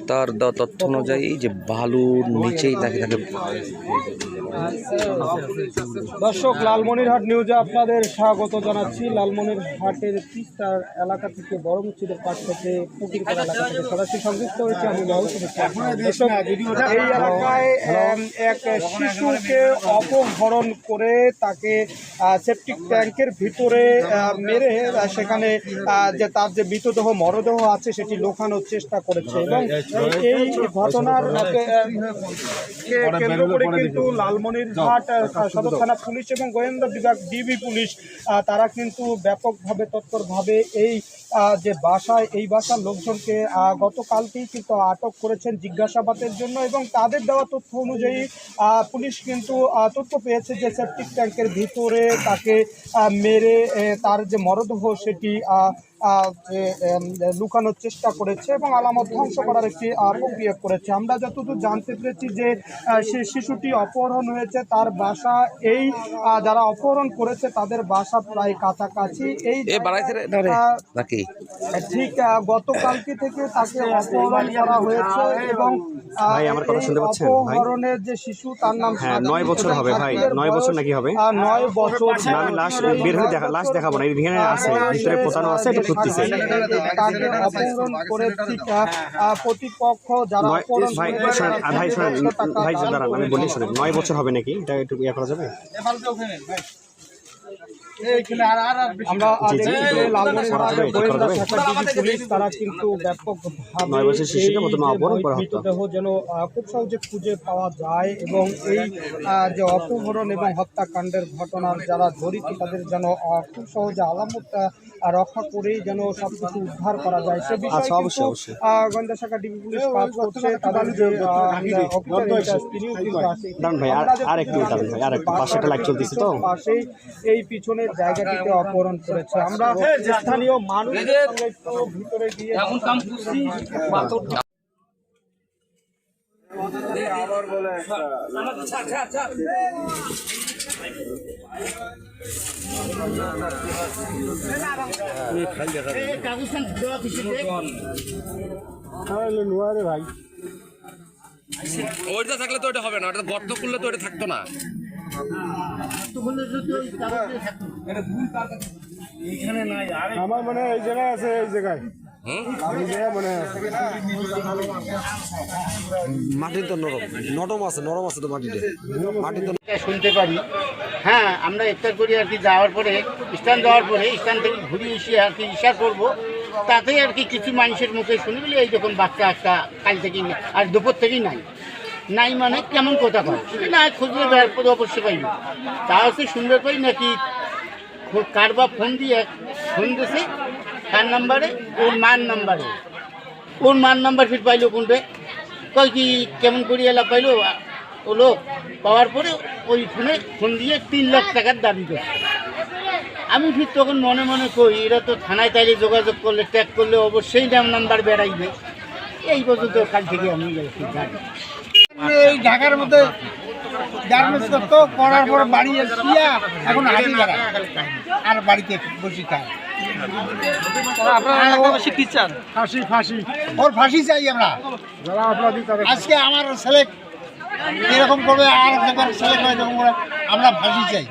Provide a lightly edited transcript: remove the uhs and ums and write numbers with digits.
তার দেওয়া তথ্য অনুযায়ী যে বালুর নিচেই তাকে দর্শক, লালমনিরহাট নিউজে আপনাদের স্বাগত জানাচ্ছি। লালমনিরহাটের তিস্তার এলাকা থেকে বড় মসজিদের পাশ থেকে ফকিরপাড়া এলাকা থেকে সরাসরি সংযুক্ত হয়েছে আমি এই এলাকায় এক শিশুকে অপহরণ করে তাকে সেপটিক ট্যাঙ্কের ভিতরে মেরে সেখানে যে তার যে মৃতদেহ মরদেহ আছে সেটি লোকানোর চেষ্টা করেছে এবং এই ঘটনার কেন্দ্র করে কিন্তু লালমনিরহাট সদর থানা পুলিশ এবং গোয়েন্দা বিভাগ ডিবি পুলিশ তারা কিন্তু ব্যাপকভাবে তৎপরভাবে এই যে এই বাসার লোকজনকে গতকালকেই কিন্তু আটক করেছেন জিজ্ঞাসাবাদের জন্য এবং তাদের দেওয়া তথ্য অনুযায়ী পুলিশ কিন্তু তথ্য পেয়েছে যে সেপটিক ট্যাঙ্কের ভিতরে তাকে মেরে তার যে মরদেহ সেটি লুকানোর চেষ্টা করেছে এবং আলামত ধ্বংস করার একটি প্রক্রিয়া করেছে। আমরা যতদূর জানতে পেরেছি যে সে শিশুটি অপহরণ হয়েছে তার বাসা এই যারা অপহরণ করেছে তাদের বাসা প্রায় কাছাকাছি এই ঠিক গতকালকে থেকে তাকে অপহরণ করা হয়েছে এবং অপহরণের যে শিশু তার নাম 9 বছর হবে ভাই, 9 বছর নাকি হবে? 9 বছর। আমি লাশ বের হয়ে লাশ দেখাবো না, এখানে আছে ভিতরে পোতানো আছে, এটা খুঁজতেছে। তাকে অপহরণ করে ঠিক প্রতিপক্ষ যারা ভাই দাঁড়ান, আমি বলি শুনুন, 9 বছর হবে নাকি? এটা একটু ইয়ে করা যাবে? আমরা পুলিশ তারা কিন্তু মৃতদেহ যেন খুব সহজে খুঁজে পাওয়া যায় এবং এই যে অপহরণ এবং হত্যাকাণ্ডের ঘটনার যারা জড়িত তাদের যেন খুব সহজে আলামত রক্ষা করেই যেন সবকিছু উদ্ধার করা যায় সে বিষয়ে গোয়েন্দা শাখা ডিবি পুলিশ কাজ করছে। তাদের যে পাশেই এই পিছনের জায়গাটিতে অপহরণ করেছে। আমরা স্থানীয় মানুষের সঙ্গে একটু ভিতরে গিয়ে আবার বলে ভাই ওইটা থাকলে তো ওটা হবে না, ওটা গর্ত করলে তো ওটা থাকতো না। আমার মনে হয় এই জায়গায় আছে, এই জায়গায় মাটি তো নরম আছে তো মাটিতে শুনতে পারি। হ্যাঁ, আমরা ইফতার করি আর কি, যাওয়ার পরে স্থান থেকে ঘুরিয়ে এসে আর কি ইশারা করবো, তাতেই আর কি কিছু মানুষের মুখে শুনে বলি এই যখন বাচ্চা একটা কাল থেকেই আর দুপুর থেকেই নাই মানে কেমন কথা পাই না, খুঁজলে বের করে অবশ্যই পাইনি। তা হচ্ছে শুনতে পাই নাকি কারবা ফোন দিয়েছে কার নাম্বারে, ওর মার নাম্বার ফির পাইলো কোনটা, কই কি কেমন করি এলা পাইলো ও লোক পাওয়ার পরে ওই ফোন দিয়ে 3 লাখ টাকার দাবি করে। আমি ফির তখন মনে মনে কই এরা তো থানায় তাইলে যোগাযোগ করলে ট্যাগ করলে অবশ্যই নাম্বার বেড়াইবে। এই পর্যন্ত কাল থেকে আমি গেছি জানি। এই ঢাকার মধ্যে গার্মেন্টস করতো, করার পর বাড়ি এসিয়া এখন হাঁটি বেড়ায় আর বাড়িতে বসে খায়। ফাঁসি ওর ফাঁসি চাই আমরা। আজকে আমার ছেলে এরকম করবে আর ছেলে এরকম করে, আমরা ফাঁসি চাই।